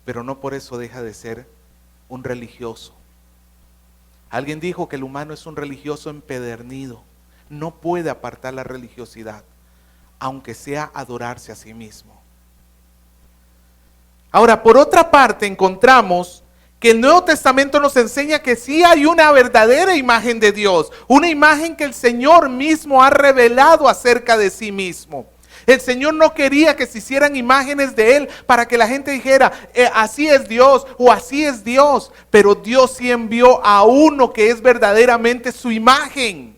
pero no por eso deja de ser un religioso. Alguien dijo que el humano es un religioso empedernido. No puede apartar la religiosidad, aunque sea adorarse a sí mismo. Ahora, por otra parte, encontramos que el Nuevo Testamento nos enseña que sí hay una verdadera imagen de Dios, una imagen que el Señor mismo ha revelado acerca de sí mismo. El Señor no quería que se hicieran imágenes de Él para que la gente dijera, así es Dios o así es Dios, pero Dios sí envió a uno que es verdaderamente su imagen.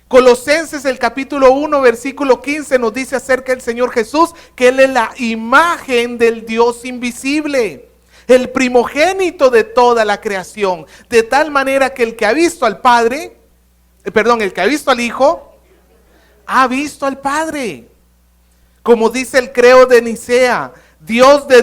Colosenses el capítulo 1 versículo 15 nos dice acerca del Señor Jesús que Él es la imagen del Dios invisible, el primogénito de toda la creación, de tal manera que el que ha visto al Padre, el que ha visto al Hijo, ha visto al Padre. Como dice el credo de Nicea, Dios de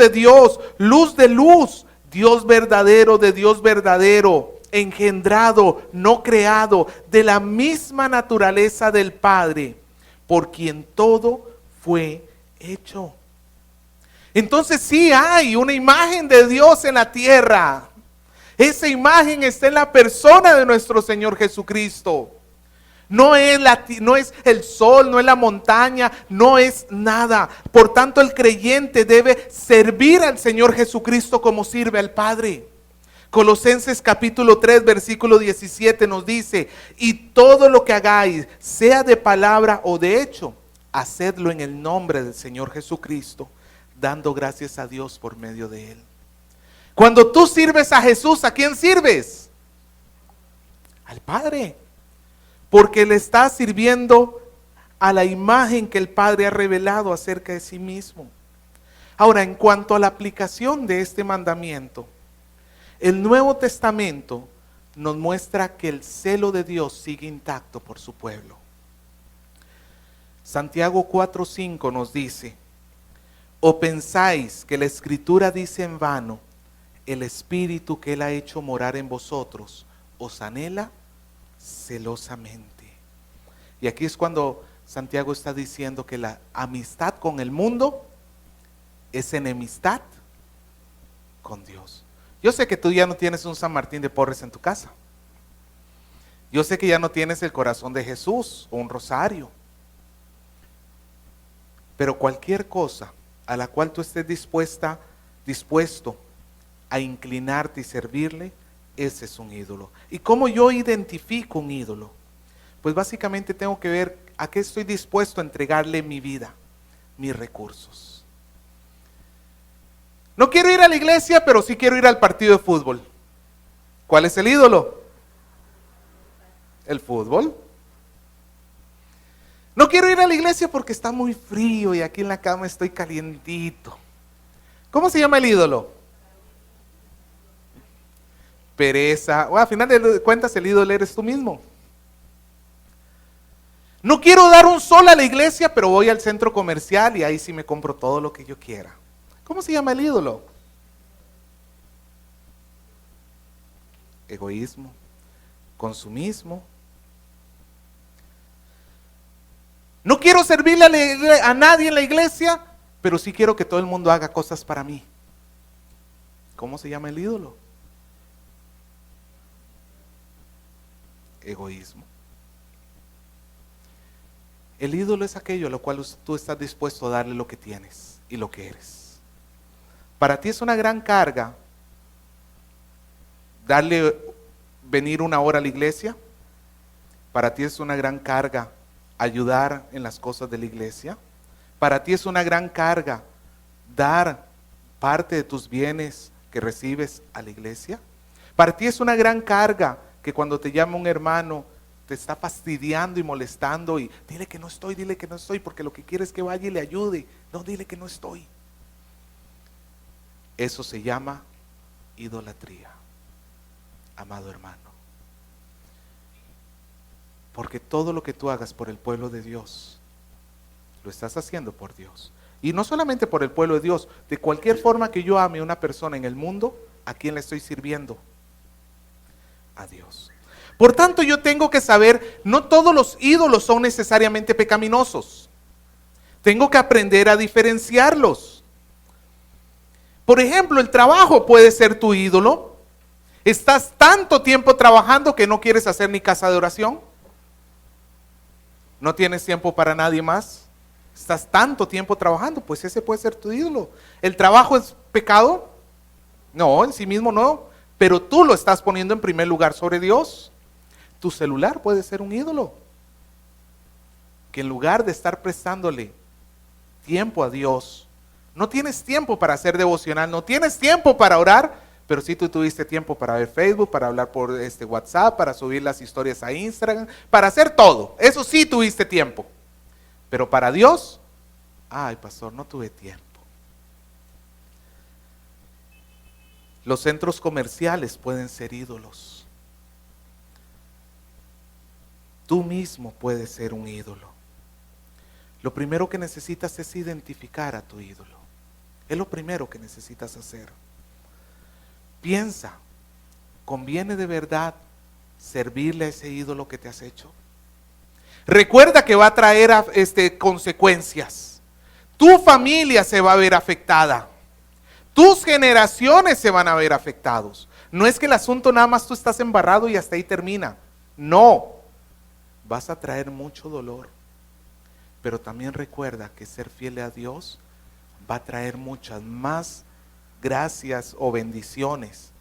Dios, luz de luz, Dios verdadero de Dios verdadero, engendrado, no creado, de la misma naturaleza del Padre, por quien todo fue hecho. Entonces sí hay una imagen de Dios en la tierra. Esa imagen está en la persona de nuestro Señor Jesucristo. No es el sol, no es la montaña, no es nada. Por tanto, el creyente debe servir al Señor Jesucristo como sirve al Padre. Colosenses capítulo 3, versículo 17 nos dice, y todo lo que hagáis, sea de palabra o de hecho, hacedlo en el nombre del Señor Jesucristo, dando gracias a Dios por medio de Él. Cuando tú sirves a Jesús, ¿a quién sirves? Al Padre. Porque le estás sirviendo a la imagen que el Padre ha revelado acerca de sí mismo. Ahora, en cuanto a la aplicación de este mandamiento, el Nuevo Testamento nos muestra que el celo de Dios sigue intacto por su pueblo. Santiago 4:5 nos dice, ¿o pensáis que la Escritura dice en vano, el Espíritu que Él ha hecho morar en vosotros os anhela celosamente? Y aquí es cuando Santiago está diciendo que la amistad con el mundo es enemistad con Dios. Yo sé que tú ya no tienes un San Martín de Porres en tu casa. Yo sé que ya no tienes el corazón de Jesús o un rosario. Pero cualquier cosa a la cual tú estés dispuesto a inclinarte y servirle, ese es un ídolo. ¿Y cómo yo identifico un ídolo? Pues básicamente tengo que ver a qué estoy dispuesto a entregarle mi vida, mis recursos. No quiero ir a la iglesia, pero sí quiero ir al partido de fútbol. ¿Cuál es el ídolo? El fútbol. No quiero ir a la iglesia porque está muy frío y aquí en la cama estoy calientito. ¿Cómo se llama el ídolo? Pereza. A final de cuentas el ídolo eres tú mismo. No quiero dar un sol a la iglesia, pero voy al centro comercial y ahí sí me compro todo lo que yo quiera. ¿Cómo se llama el ídolo? egoísmo, consumismo. No quiero servirle a nadie en la iglesia, pero sí quiero que todo el mundo haga cosas para mí. ¿Cómo se llama el ídolo? Egoísmo. El ídolo es aquello a lo cual tú estás dispuesto a darle lo que tienes y lo que eres. Para ti es una gran carga venir una hora a la iglesia. Para ti es una gran carga ayudar en las cosas de la iglesia. Para ti es una gran carga dar parte de tus bienes que recibes a la iglesia. Para ti es una gran carga que cuando te llama un hermano te está fastidiando y molestando y dile que no estoy, porque lo que quiere es que vaya y le ayude. No, dile que no estoy. Eso se llama idolatría, amado hermano. Porque todo lo que tú hagas por el pueblo de Dios, lo estás haciendo por Dios. Y no solamente por el pueblo de Dios, de cualquier forma que yo ame a una persona en el mundo, ¿a quién le estoy sirviendo? A Dios. Por tanto, yo tengo que saber, no todos los ídolos son necesariamente pecaminosos. Tengo que aprender a diferenciarlos. Por ejemplo, el trabajo puede ser tu ídolo. Estás tanto tiempo trabajando que no quieres hacer ni casa de oración. No tienes tiempo para nadie más. Estás tanto tiempo trabajando, pues ese puede ser tu ídolo. ¿El trabajo es pecado? No, en sí mismo no. Pero tú lo estás poniendo en primer lugar sobre Dios. Tu celular puede ser un ídolo. Que en lugar de estar prestándole tiempo a Dios, no tienes tiempo para hacer devocional, no tienes tiempo para orar, pero sí tú tuviste tiempo para ver Facebook, para hablar por WhatsApp, para subir las historias a Instagram, para hacer todo. Eso sí tuviste tiempo. Pero para Dios, ay pastor, no tuve tiempo. Los centros comerciales pueden ser ídolos. Tú mismo puedes ser un ídolo. Lo primero que necesitas es identificar a tu ídolo. Es lo primero que necesitas hacer. Piensa, ¿conviene de verdad servirle a ese ídolo que te has hecho? Recuerda que va a traer consecuencias. Tu familia se va a ver afectada. Tus generaciones se van a ver afectados. No es que el asunto nada más tú estás embarrado y hasta ahí termina. No, vas a traer mucho dolor. Pero también recuerda que ser fiel a Dios va a traer muchas más gracias o bendiciones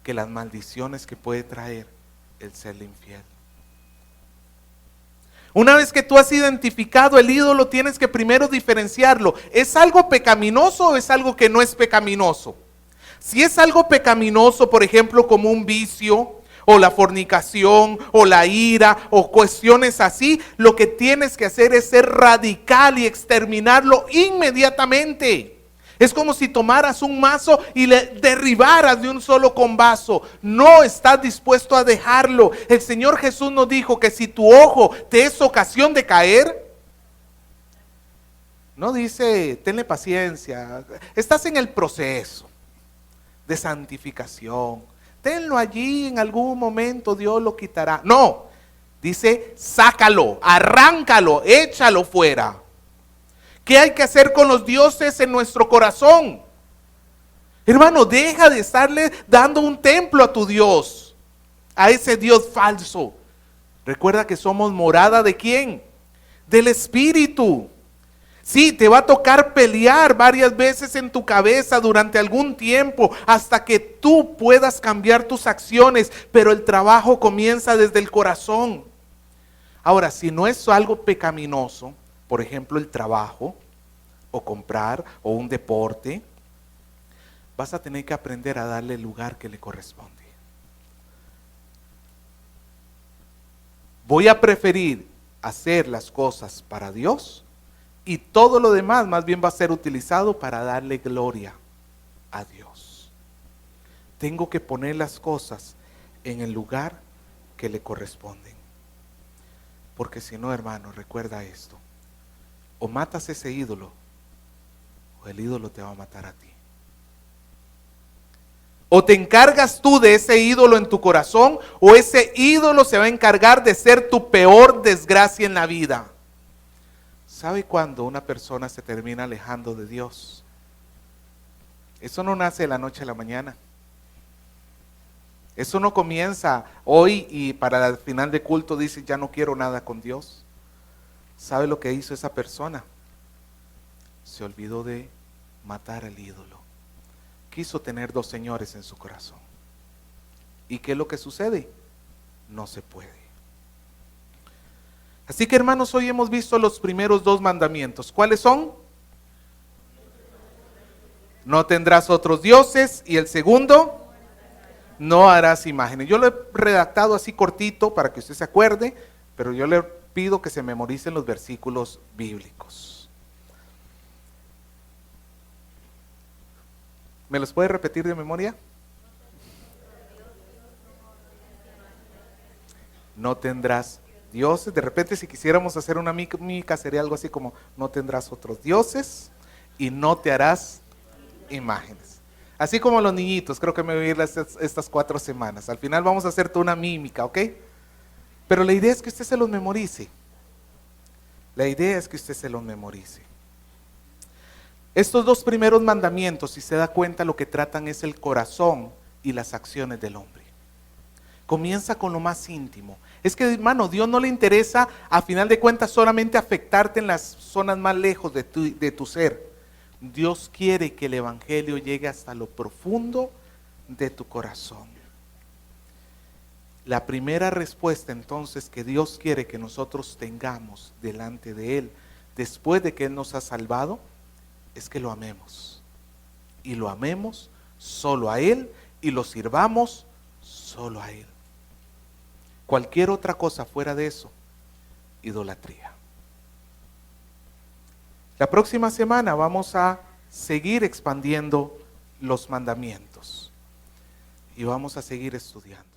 que las maldiciones que puede traer el serle infiel. Una vez que tú has identificado el ídolo, tienes que primero diferenciarlo. ¿Es algo pecaminoso o es algo que no es pecaminoso? Si es algo pecaminoso, por ejemplo, como un vicio, o la fornicación, o la ira, o cuestiones así, lo que tienes que hacer es ser radical y exterminarlo inmediatamente. Es como si tomaras un mazo y le derribaras de un solo combazo. No estás dispuesto a dejarlo. El Señor Jesús nos dijo que si tu ojo te es ocasión de caer, no dice, tenle paciencia, estás en el proceso de santificación. Tenlo allí, en algún momento Dios lo quitará. No, dice, sácalo, arráncalo, échalo fuera. ¿Qué hay que hacer con los dioses en nuestro corazón? Hermano, deja de estarle dando un templo a tu Dios, a ese Dios falso. Recuerda que somos morada ¿de quién? Del Espíritu. Sí, te va a tocar pelear varias veces en tu cabeza durante algún tiempo hasta que tú puedas cambiar tus acciones, pero el trabajo comienza desde el corazón. Ahora, si no es algo pecaminoso, por ejemplo el trabajo, o comprar, o un deporte, vas a tener que aprender a darle el lugar que le corresponde. Voy a preferir hacer las cosas para Dios y todo lo demás más bien va a ser utilizado para darle gloria a Dios. Tengo que poner las cosas en el lugar que le corresponden. Porque si no, hermano, recuerda esto. O matas ese ídolo, o el ídolo te va a matar a ti. O te encargas tú de ese ídolo en tu corazón, o ese ídolo se va a encargar de ser tu peor desgracia en la vida. ¿Sabe cuándo una persona se termina alejando de Dios? Eso no nace de la noche a la mañana. Eso no comienza hoy y para el final de culto dice ya no quiero nada con Dios. ¿Sabe lo que hizo esa persona? Se olvidó de matar al ídolo. Quiso tener dos señores en su corazón. ¿Y qué es lo que sucede? No se puede. Así que hermanos, hoy hemos visto los primeros dos mandamientos. ¿Cuáles son? No tendrás otros dioses. Y el segundo, no harás imágenes. Yo lo he redactado así cortito para que usted se acuerde, pero yo le pido que se memoricen los versículos bíblicos. ¿Me los puede repetir de memoria? No tendrás dioses. De repente si quisiéramos hacer una mímica sería algo así como no tendrás otros dioses y no te harás imágenes. Así como los niñitos, creo que me voy a ir estas 4 semanas. Al final vamos a hacer toda una mímica, ¿ok? Pero la idea es que usted se los memorice. La idea es que usted se los memorice. Estos dos primeros mandamientos, si se da cuenta, lo que tratan es el corazón y las acciones del hombre. Comienza con lo más íntimo. Es que, hermano, Dios no le interesa, a final de cuentas, solamente afectarte en las zonas más lejos de tu ser. Dios quiere que el evangelio llegue hasta lo profundo de tu corazón. La primera respuesta entonces que Dios quiere que nosotros tengamos delante de Él, después de que Él nos ha salvado, es que lo amemos. Y lo amemos solo a Él y lo sirvamos solo a Él. Cualquier otra cosa fuera de eso, idolatría. La próxima semana vamos a seguir expandiendo los mandamientos y vamos a seguir estudiando.